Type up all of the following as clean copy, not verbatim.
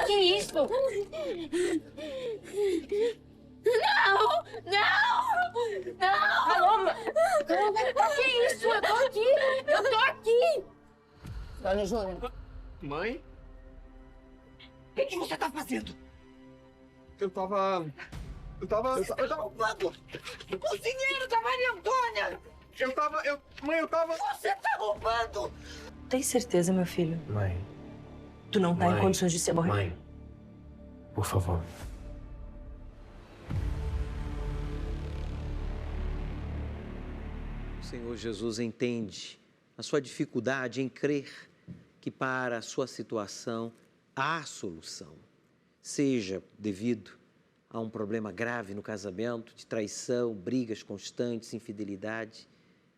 Que isso? Não! Não! Não! Paloma! Que isso? Eu tô aqui! Eu tô aqui! Dona Júnior. Mãe? O que você tá fazendo? Eu tava roubando o dinheiro da Maria Antônia! Mãe, eu tava... Você tá roubando! Tem certeza, meu filho? Mãe. Tu não tá em condições de ser morrer. Mãe, por favor. O Senhor Jesus entende a sua dificuldade em crer que para a sua situação há solução. Seja devido a um problema grave no casamento, de traição, brigas constantes, infidelidade.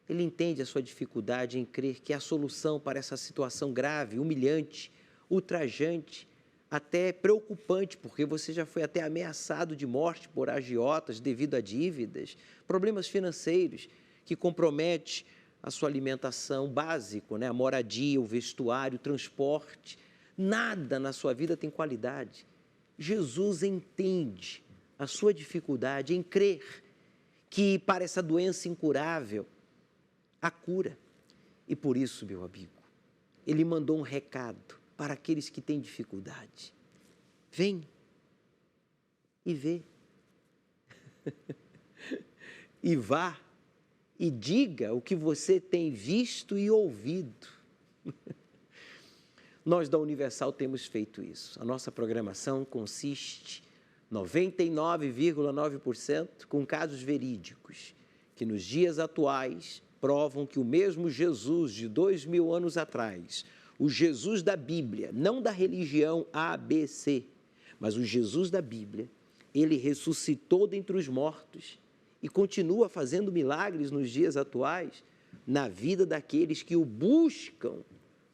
Ele entende a sua dificuldade em crer que há solução para essa situação grave, humilhante, ultrajante, até preocupante, porque você já foi até ameaçado de morte por agiotas devido a dívidas, problemas financeiros que comprometem a sua alimentação básica, né? A moradia, o vestuário, o transporte. Nada na sua vida tem qualidade. Jesus entende a sua dificuldade em crer que para essa doença incurável há cura. E por isso, meu amigo, ele mandou um recado para aqueles que têm dificuldade. Vem e vê. E vá e diga o que você tem visto e ouvido. Nós da Universal temos feito isso. A nossa programação consiste 99,9% com casos verídicos, que nos dias atuais provam que o mesmo Jesus de 2000 anos atrás, o Jesus da Bíblia, não da religião ABC, mas o Jesus da Bíblia, ele ressuscitou dentre os mortos e continua fazendo milagres nos dias atuais na vida daqueles que o buscam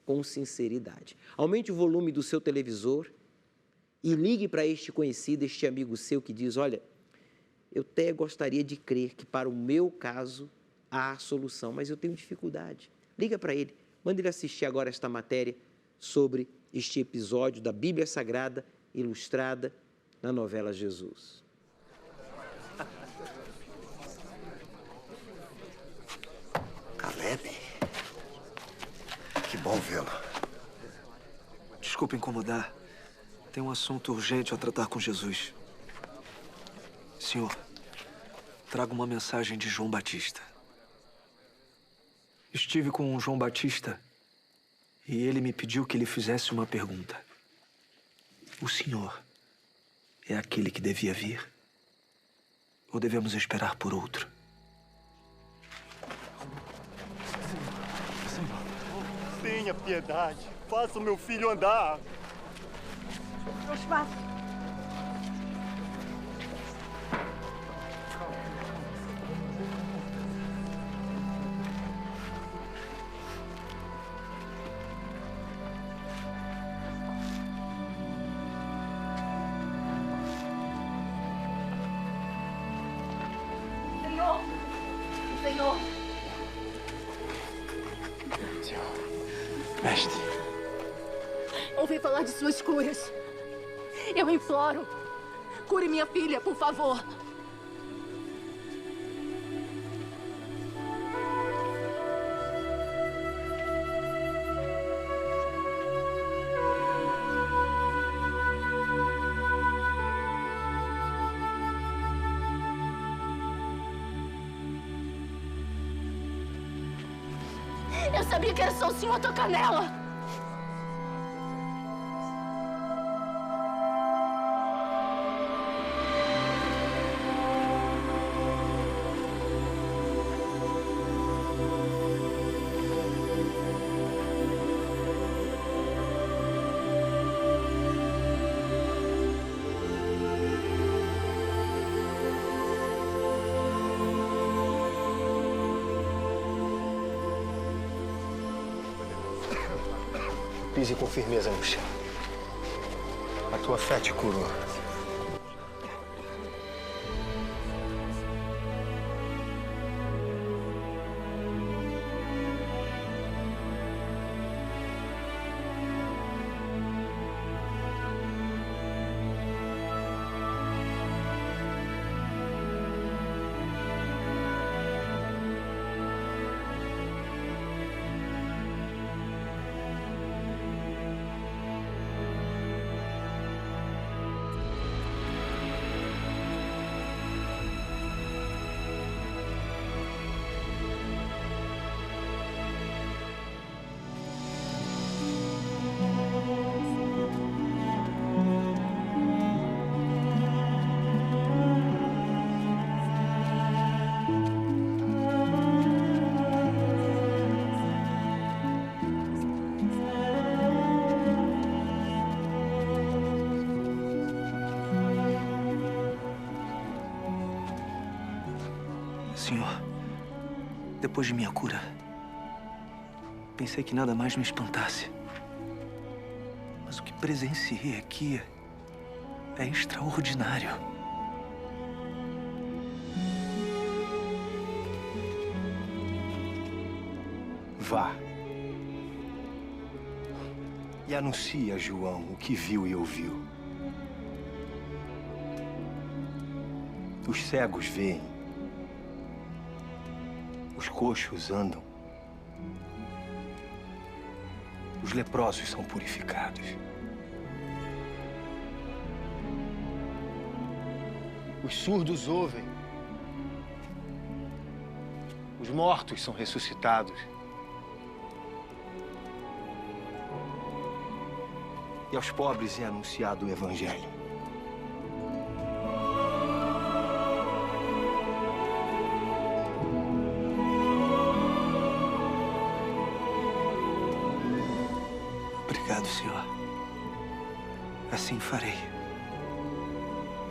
com sinceridade. Aumente o volume do seu televisor e ligue para este conhecido, este amigo seu que diz, olha, eu até gostaria de crer que para o meu caso há solução, mas eu tenho dificuldade. Liga para ele, manda ele assistir agora esta matéria sobre este episódio da Bíblia Sagrada ilustrada na novela Jesus. Caleb? Que bom vê-lo. Desculpe incomodar. Tem um assunto urgente a tratar com Jesus. Senhor, trago uma mensagem de João Batista. Estive com João Batista e ele me pediu que lhe fizesse uma pergunta. O senhor é aquele que devia vir? Ou devemos esperar por outro? Tenha piedade. Faça o meu filho andar. Meu espaço. Senhor. Mestre. Ouvi falar de suas curas. Eu imploro. Cure minha filha, por favor. Eu sabia que era só o senhor tocar nela. Pise com firmeza no chão. A tua fé te curou. Senhor, depois de minha cura, pensei que nada mais me espantasse. Mas o que presenciei aqui é extraordinário. Vá. E anuncie a João o que viu e ouviu. Os cegos veem. Os coxos andam. Os leprosos são purificados. Os surdos ouvem. Os mortos são ressuscitados. E aos pobres é anunciado o Evangelho. Obrigado, Senhor. Assim farei.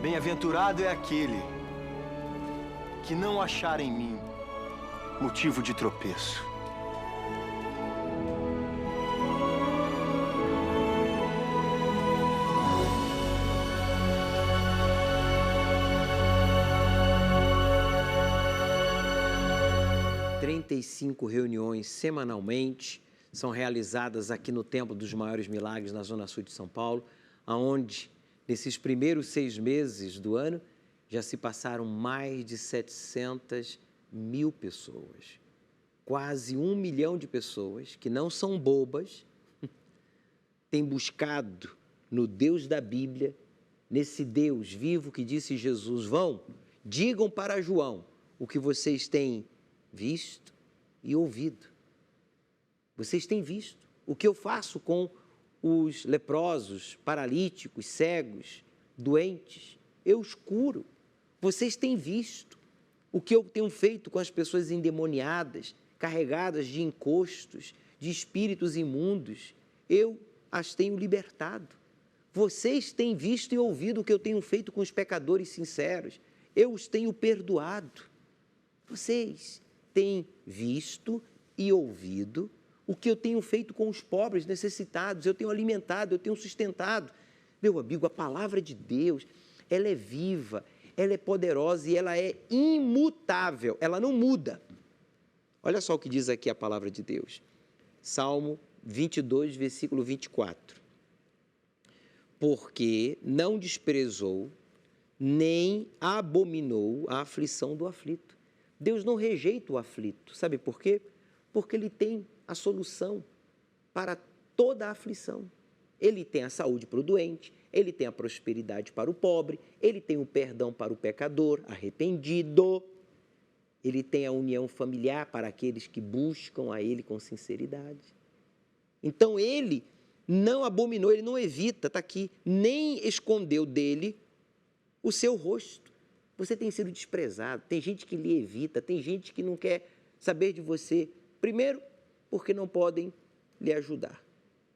Bem-aventurado é aquele que não achar em mim motivo de tropeço. Reuniões semanalmente são realizadas aqui no Templo dos Maiores Milagres, na Zona Sul de São Paulo, onde, nesses primeiros 6 meses do ano, já se passaram mais de 700 mil pessoas. Quase 1 milhão de pessoas que não são bobas, têm buscado no Deus da Bíblia, nesse Deus vivo que disse Jesus: vão, digam para João o que vocês têm visto e ouvido. Vocês têm visto o que eu faço com os leprosos, paralíticos, cegos, doentes. Eu os curo. Vocês têm visto o que eu tenho feito com as pessoas endemoniadas, carregadas de encostos, de espíritos imundos. Eu as tenho libertado. Vocês têm visto e ouvido o que eu tenho feito com os pecadores sinceros. Eu os tenho perdoado. Vocês têm visto e ouvido o que eu tenho feito com os pobres necessitados. Eu tenho alimentado, eu tenho sustentado. Meu amigo, a palavra de Deus, ela é viva, ela é poderosa e ela é imutável, ela não muda. Olha só o que diz aqui a palavra de Deus. Salmo 22, versículo 24. Porque não desprezou, nem abominou a aflição do aflito. Deus não rejeita o aflito. Sabe por quê? Porque Ele tem a solução para toda a aflição. Ele tem a saúde para o doente, Ele tem a prosperidade para o pobre, Ele tem o perdão para o pecador arrependido, Ele tem a união familiar para aqueles que buscam a Ele com sinceridade. Então, Ele não abominou, Ele não evita, está aqui, nem escondeu dele o seu rosto. Você tem sido desprezado, tem gente que lhe evita, tem gente que não quer saber de você. Primeiro, porque não podem lhe ajudar.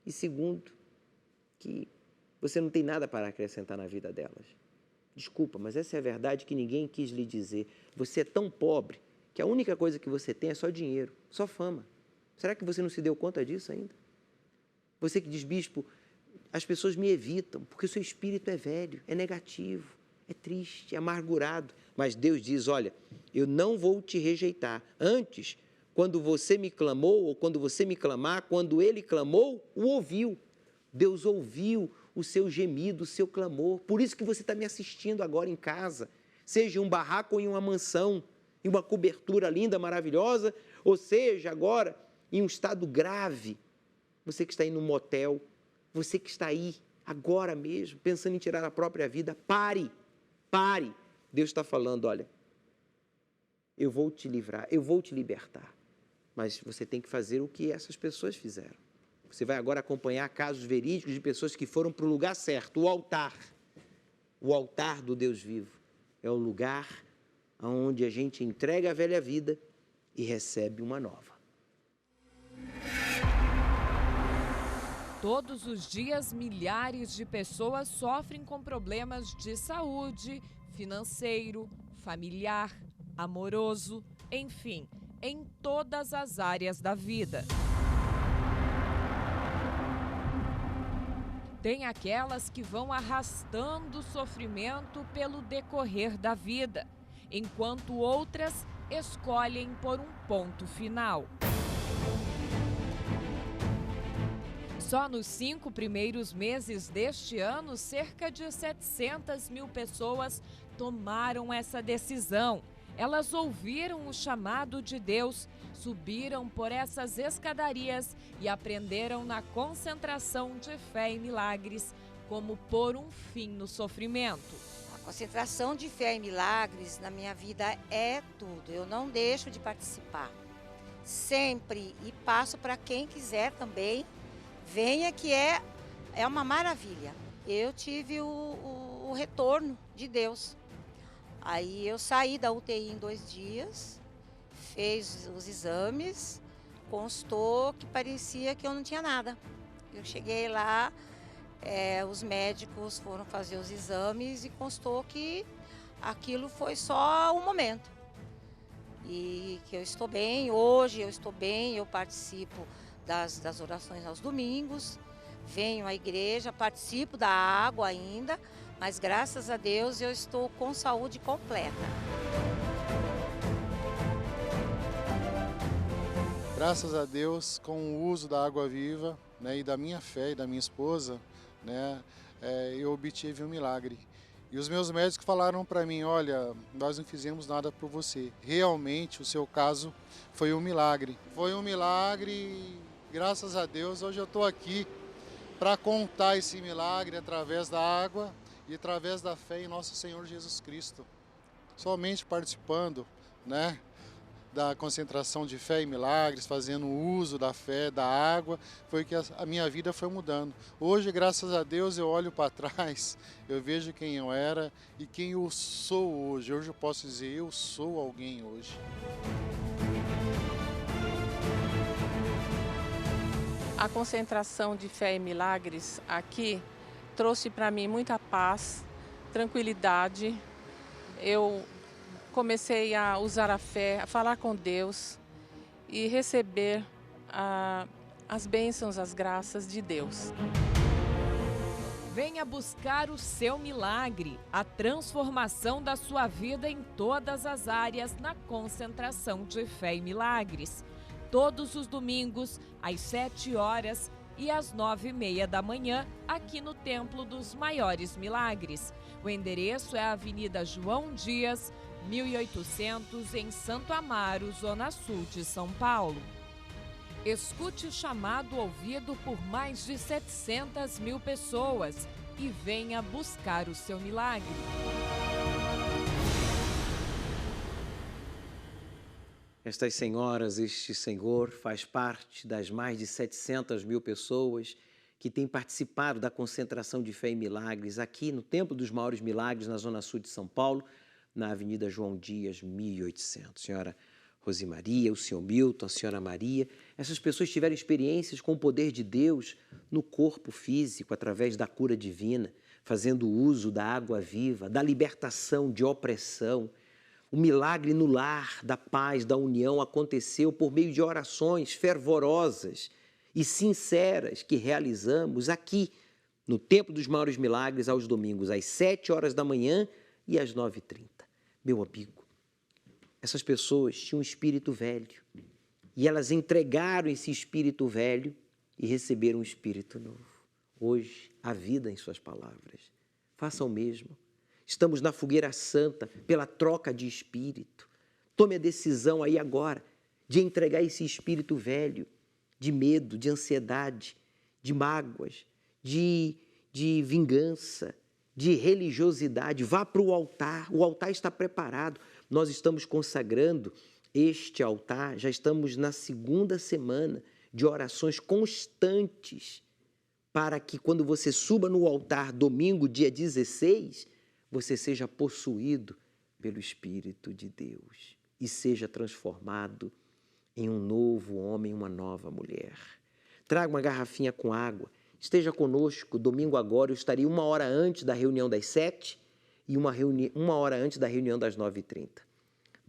E segundo, que você não tem nada para acrescentar na vida delas. Desculpa, mas essa é a verdade que ninguém quis lhe dizer. Você é tão pobre que a única coisa que você tem é só dinheiro, só fama. Será que você não se deu conta disso ainda? Você que diz: bispo, as pessoas me evitam porque o seu espírito é velho, é negativo, é triste, é amargurado. Mas Deus diz: olha, eu não vou te rejeitar. Antes, quando você me clamou, ou quando você me clamar, quando ele clamou, o ouviu. Deus ouviu o seu gemido, o seu clamor. Por isso que você está me assistindo agora em casa, seja em um barraco ou em uma mansão, em uma cobertura linda, maravilhosa, ou seja, agora em um estado grave. Você que está aí no motel, você que está aí agora mesmo, pensando em tirar a própria vida, pare. Deus está falando: olha, eu vou te livrar, eu vou te libertar. Mas você tem que fazer o que essas pessoas fizeram. Você vai agora acompanhar casos verídicos de pessoas que foram para o lugar certo, o altar. O altar do Deus vivo. É o lugar onde a gente entrega a velha vida e recebe uma nova. Todos os dias, milhares de pessoas sofrem com problemas de saúde, financeiro, familiar, amoroso, enfim, em todas as áreas da vida. Tem aquelas que vão arrastando o sofrimento pelo decorrer da vida, enquanto outras escolhem por um ponto final. Só nos 5 primeiros meses deste ano, cerca de 700 mil pessoas tomaram essa decisão. Elas ouviram o chamado de Deus, subiram por essas escadarias e aprenderam na concentração de fé e milagres como pôr um fim no sofrimento. A concentração de fé e milagres na minha vida é tudo. Eu não deixo de participar. Sempre, e passo para quem quiser também, venha, que é uma maravilha. Eu tive o retorno de Deus. Aí eu saí da UTI em 2 dias, fez os exames, constou que parecia que eu não tinha nada. Eu cheguei lá, os médicos foram fazer os exames e constou que aquilo foi só um momento. E que eu estou bem, hoje eu estou bem, eu participo das orações aos domingos, venho à igreja, participo da água ainda, mas graças a Deus eu estou com saúde completa. Graças a Deus, com o uso da água viva, né, e da minha fé e da minha esposa, né, eu obtive um milagre. E os meus médicos falaram para mim, olha, nós não fizemos nada por você. Realmente o seu caso foi um milagre. Foi um milagre e, graças a Deus, hoje eu estou aqui para contar esse milagre através da água e através da fé em nosso Senhor Jesus Cristo. Somente participando, né, da concentração de fé e milagres, fazendo uso da fé, da água, foi que a minha vida foi mudando. Hoje, graças a Deus, eu olho para trás, eu vejo quem eu era e quem eu sou hoje. Hoje eu posso dizer, eu sou alguém hoje. A concentração de fé e milagres aqui trouxe para mim muita paz, tranquilidade. Eu comecei a usar a fé, a falar com Deus e receber as bênçãos, as graças de Deus. Venha buscar o seu milagre, a transformação da sua vida em todas as áreas na concentração de fé e milagres. Todos os domingos, às 7 horas e às 9h30 da manhã, aqui no Templo dos Maiores Milagres. O endereço é a Avenida João Dias, 1800, em Santo Amaro, Zona Sul de São Paulo. Escute o chamado ouvido por mais de 700 mil pessoas e venha buscar o seu milagre. Estas senhoras, este senhor faz parte das mais de 700 mil pessoas que têm participado da concentração de fé e milagres aqui no Templo dos Maiores Milagres, na Zona Sul de São Paulo, na Avenida João Dias, 1800. Senhora Rosimaria, o senhor Milton, a senhora Maria, essas pessoas tiveram experiências com o poder de Deus no corpo físico, através da cura divina, fazendo uso da água viva, da libertação de opressão. O milagre no lar da paz, da união, aconteceu por meio de orações fervorosas e sinceras que realizamos aqui no Templo dos Maiores Milagres, aos domingos, às 7 horas da manhã e às 9h30. Meu amigo, essas pessoas tinham um espírito velho e elas entregaram esse espírito velho e receberam um espírito novo. Hoje, a vida em suas palavras. Faça o mesmo. Estamos na fogueira santa pela troca de espírito. Tome a decisão aí agora de entregar esse espírito velho de medo, de ansiedade, de mágoas, de vingança, de religiosidade. Vá para o altar está preparado. Nós estamos consagrando este altar, já estamos na 2ª semana de orações constantes para que quando você suba no altar domingo, dia 16, você seja possuído pelo Espírito de Deus e seja transformado em um novo homem, uma nova mulher. Traga uma garrafinha com água, esteja conosco domingo agora, eu estarei 1 hora antes da reunião das 7 e uma hora antes da reunião das 9h30.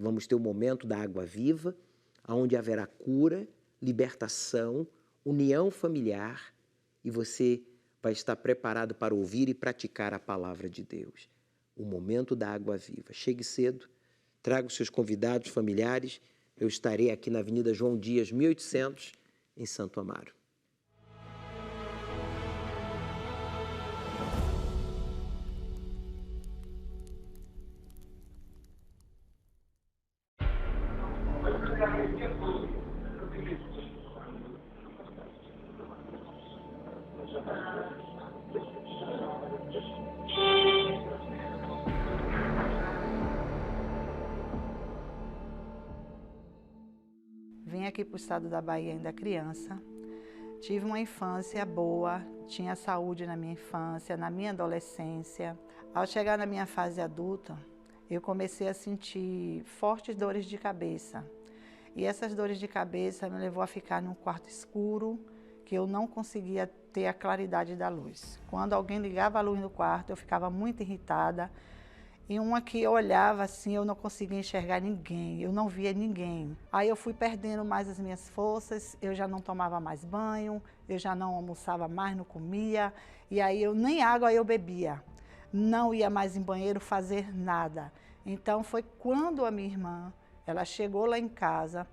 Vamos ter o momento da água viva, onde haverá cura, libertação, união familiar, e você vai estar preparado para ouvir e praticar a palavra de Deus. O momento da água viva. Chegue cedo, traga os seus convidados familiares. Eu estarei aqui na Avenida João Dias, 1800, em Santo Amaro. Vim aqui para o estado da Bahia ainda criança, tive uma infância boa, tinha saúde na minha infância, na minha adolescência. Ao chegar na minha fase adulta, eu comecei a sentir fortes dores de cabeça. E essas dores de cabeça me levou a ficar num quarto escuro, que eu não conseguia ter a claridade da luz. Quando alguém ligava a luz no quarto, eu ficava muito irritada. E uma que eu olhava assim, eu não conseguia enxergar ninguém, eu não via ninguém. Aí eu fui perdendo mais as minhas forças, eu já não tomava mais banho, eu já não almoçava mais, não comia. E aí nem água eu bebia, não ia mais em banheiro fazer nada. Então foi quando a minha irmã, ela chegou lá em casa,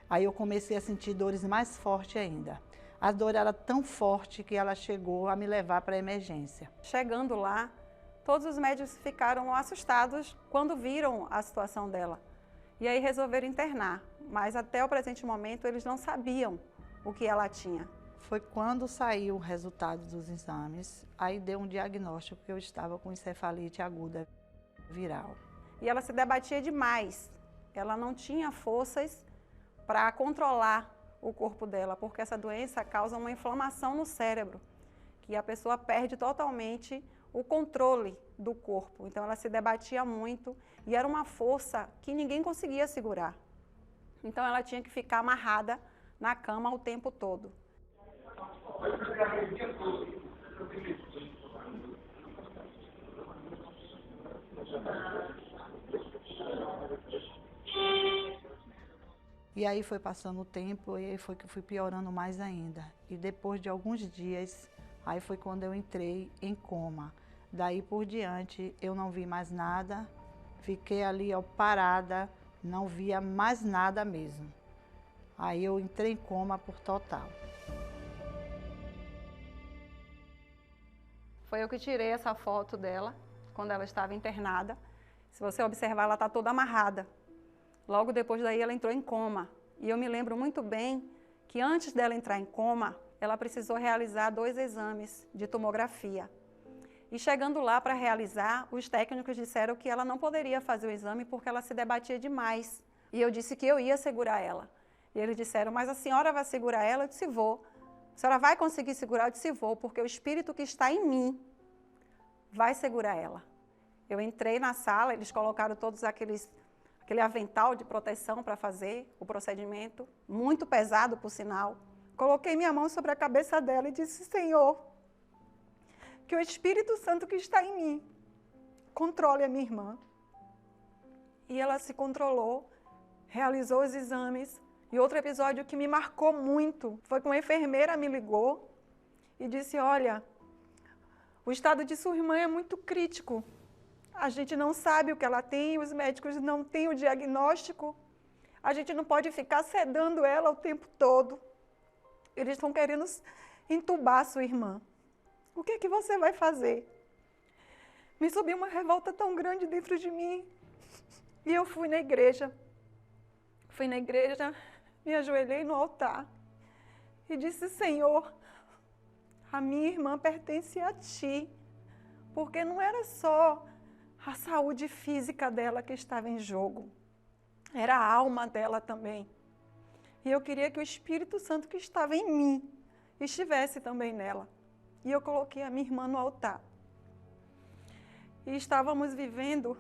aí eu comecei a sentir dores mais fortes ainda. A dor era tão forte que ela chegou a me levar para a emergência. Chegando lá, todos os médicos ficaram assustados quando viram a situação dela. E aí resolveram internar, mas até o presente momento eles não sabiam o que ela tinha. Foi quando saiu o resultado dos exames, aí deu um diagnóstico que eu estava com encefalite aguda viral. E ela se debatia demais, ela não tinha forças para controlar o corpo dela, porque essa doença causa uma inflamação no cérebro, que a pessoa perde totalmente o controle do corpo. Então ela se debatia muito e era uma força que ninguém conseguia segurar. Então ela tinha que ficar amarrada na cama o tempo todo. E aí foi passando o tempo e aí foi que eu fui piorando mais ainda. E depois de alguns dias, aí foi quando eu entrei em coma. Daí por diante eu não vi mais nada, fiquei ali parada, não via mais nada mesmo. Aí eu entrei em coma por total. Foi eu que tirei essa foto dela, quando ela estava internada. Se você observar, ela está toda amarrada. Logo depois daí ela entrou em coma. E eu me lembro muito bem que antes dela entrar em coma, ela precisou realizar 2 exames de tomografia. E chegando lá para realizar, os técnicos disseram que ela não poderia fazer o exame porque ela se debatia demais. E eu disse que eu ia segurar ela. E eles disseram, mas a senhora vai segurar ela? Eu disse, vou. A senhora vai conseguir segurar? Eu disse, vou, porque o espírito que está em mim vai segurar ela. Eu entrei na sala, eles colocaram todos aquele avental de proteção para fazer o procedimento, muito pesado, por sinal. Coloquei minha mão sobre a cabeça dela e disse, Senhor, que o Espírito Santo que está em mim controle a minha irmã. E ela se controlou, realizou os exames. E outro episódio que me marcou muito foi que uma enfermeira me ligou e disse, olha, o estado de sua irmã é muito crítico. A gente não sabe o que ela tem, os médicos não têm o diagnóstico. A gente não pode ficar sedando ela o tempo todo. Eles estão querendo entubar sua irmã. O que é que você vai fazer? Me subiu uma revolta tão grande dentro de mim. E eu fui na igreja. Fui na igreja, me ajoelhei no altar e disse, Senhor, a minha irmã pertence a Ti. Porque não era só a saúde física dela que estava em jogo. Era a alma dela também. E eu queria que o Espírito Santo que estava em mim estivesse também nela. E eu coloquei a minha irmã no altar. E estávamos vivendo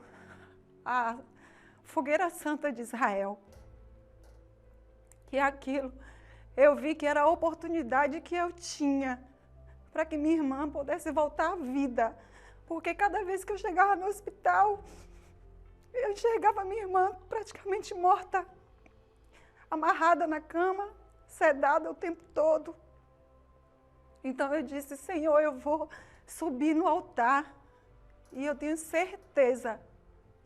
a Fogueira Santa de Israel. E aquilo, eu vi que era a oportunidade que eu tinha para que minha irmã pudesse voltar à vida. Porque cada vez que eu chegava no hospital, Eu enxergava minha irmã praticamente morta, amarrada na cama, sedada o tempo todo. Então eu disse, Senhor, eu vou subir no altar e eu tenho certeza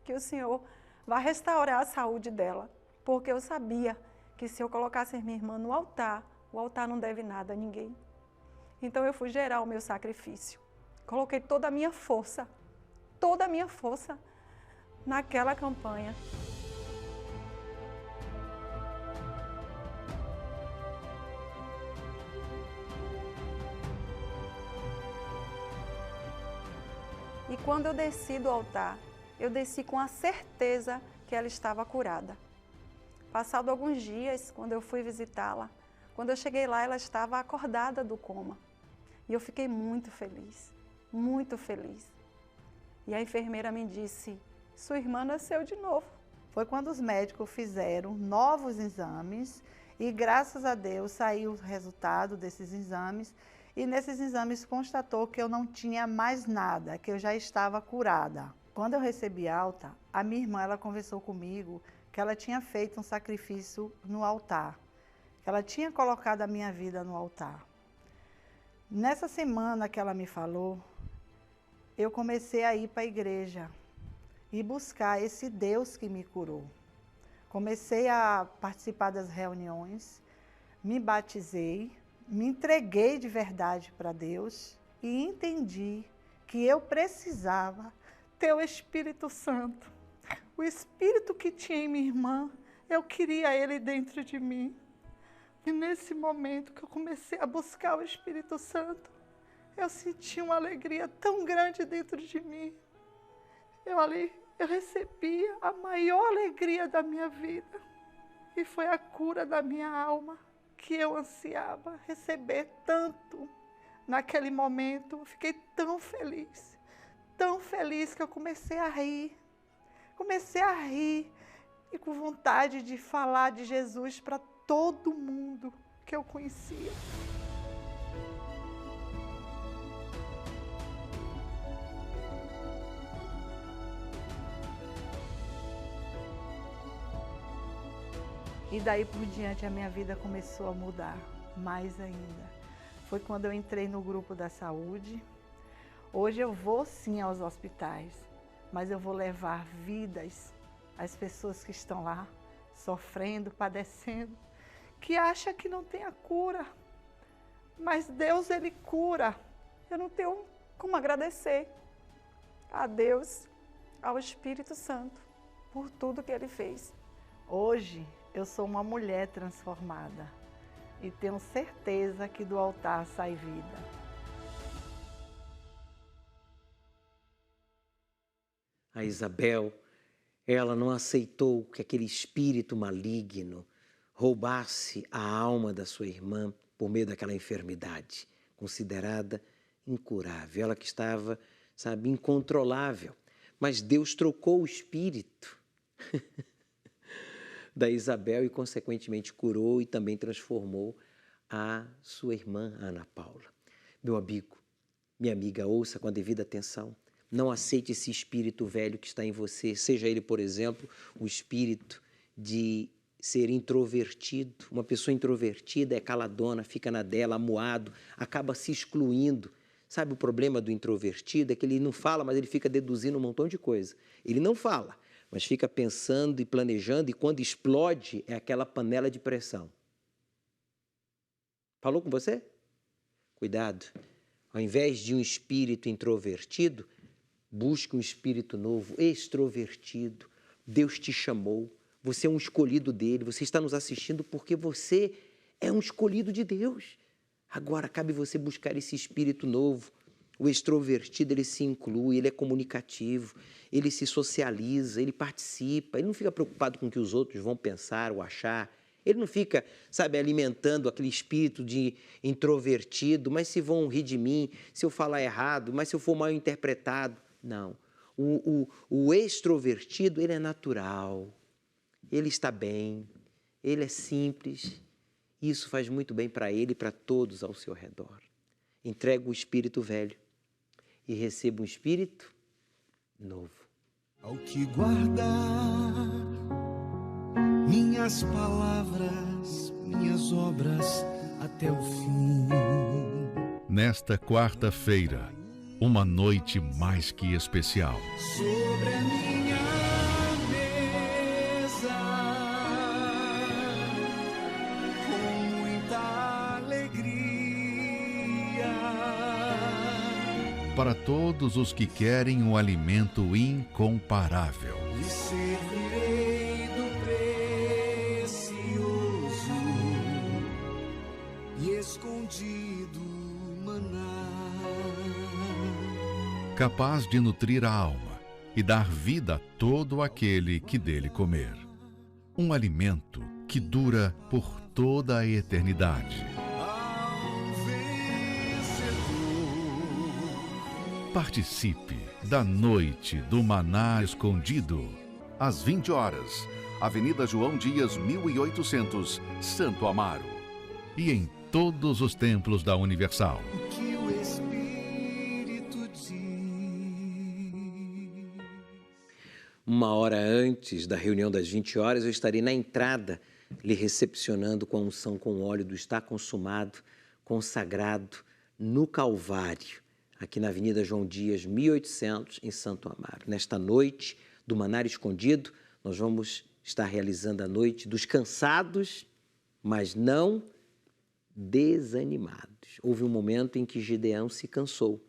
que o Senhor vai restaurar a saúde dela, porque eu sabia que se eu colocasse minha irmã no altar, o altar não deve nada a ninguém. Então eu fui gerar o meu sacrifício. Coloquei toda a minha força naquela campanha. E quando eu desci do altar, eu desci com a certeza que ela estava curada. Passado alguns dias, quando eu fui visitá-la, quando eu cheguei lá, ela estava acordada do coma. E eu fiquei muito feliz, muito feliz. E a enfermeira me disse, sua irmã nasceu de novo. Foi quando os médicos fizeram novos exames e, graças a Deus, saiu o resultado desses exames. E nesses exames constatou que eu não tinha mais nada, que eu já estava curada. Quando eu recebi alta, a minha irmã ela conversou comigo que ela tinha feito um sacrifício no altar, que ela tinha colocado a minha vida no altar. Nessa semana que ela me falou, eu comecei a ir para a igreja e buscar esse Deus que me curou. Comecei a participar das reuniões, me batizei, me entreguei de verdade para Deus e entendi que eu precisava ter o Espírito Santo. O Espírito que tinha em minha irmã, eu queria ele dentro de mim. E nesse momento que eu comecei a buscar o Espírito Santo, eu senti uma alegria tão grande dentro de mim. Eu recebi a maior alegria da minha vida. E foi a cura da minha alma, que eu ansiava receber tanto. Naquele momento, eu fiquei tão feliz que eu comecei a rir e com vontade de falar de Jesus para todo mundo que eu conhecia. E daí por diante a minha vida começou a mudar mais ainda. Foi quando eu entrei no grupo da saúde. Hoje eu vou sim aos hospitais, mas eu vou levar vidas às pessoas que estão lá, sofrendo, padecendo, que acham que não tem a cura. Mas Deus, Ele cura. Eu não tenho como agradecer a Deus, ao Espírito Santo, por tudo que Ele fez. Hoje, eu sou uma mulher transformada e tenho certeza que do altar sai vida. A Isabel, ela não aceitou que aquele espírito maligno roubasse a alma da sua irmã por meio daquela enfermidade, considerada incurável. Ela que estava, incontrolável. Mas Deus trocou o espírito da Isabel e, consequentemente, curou e também transformou a sua irmã, Ana Paula. Meu amigo, minha amiga, ouça com a devida atenção. Não aceite esse espírito velho que está em você, seja ele, por exemplo, o espírito de ser introvertido. Uma pessoa introvertida é caladona, fica na dela, amuado, acaba se excluindo. Sabe o problema do introvertido? É que ele não fala, mas ele fica deduzindo um montão de coisa. Ele não fala, mas fica pensando e planejando, e quando explode, é aquela panela de pressão. Falou com você? Cuidado. Ao invés de um espírito introvertido, busque um espírito novo, extrovertido. Deus te chamou, você é um escolhido dele, você está nos assistindo porque você é um escolhido de Deus. Agora cabe você buscar esse espírito novo. O extrovertido, ele se inclui, ele é comunicativo, ele se socializa, ele participa, ele não fica preocupado com o que os outros vão pensar ou achar. Ele não fica, alimentando aquele espírito de introvertido, mas se vão rir de mim, se eu falar errado, mas se eu for mal interpretado. Não. O extrovertido, ele é natural, ele está bem, ele é simples. Isso faz muito bem para ele e para todos ao seu redor. Entrega o espírito velho e receba um espírito novo. Ao que guardar minhas palavras, minhas obras até o fim. Nesta quarta-feira, uma noite mais que especial. Sobre a minha mesa, com muita alegria. Para todos os que querem um alimento incomparável. E servirei do precioso e escondido maná. Capaz de nutrir a alma e dar vida a todo aquele que dele comer. Um alimento que dura por toda a eternidade. Participe da Noite do Maná Escondido. Às 20 horas, Avenida João Dias, 1800, Santo Amaro. E em todos os templos da Universal. Que o Espírito diz. Uma hora antes da reunião das 20 horas, eu estarei na entrada, lhe recepcionando com a unção com óleo do Está Consumado, consagrado no Calvário, aqui na Avenida João Dias, 1800, em Santo Amaro. Nesta noite do Maná Escondido, nós vamos estar realizando a noite dos cansados, mas não desanimados. Houve um momento em que Gideão se cansou,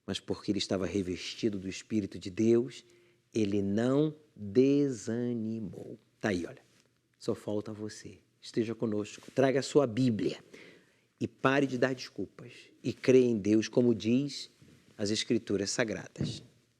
mas porque ele estava revestido do Espírito de Deus, ele não desanimou. Tá aí, olha, só falta você. Esteja conosco, traga a sua Bíblia e pare de dar desculpas e creia em Deus, como diz as Escrituras Sagradas.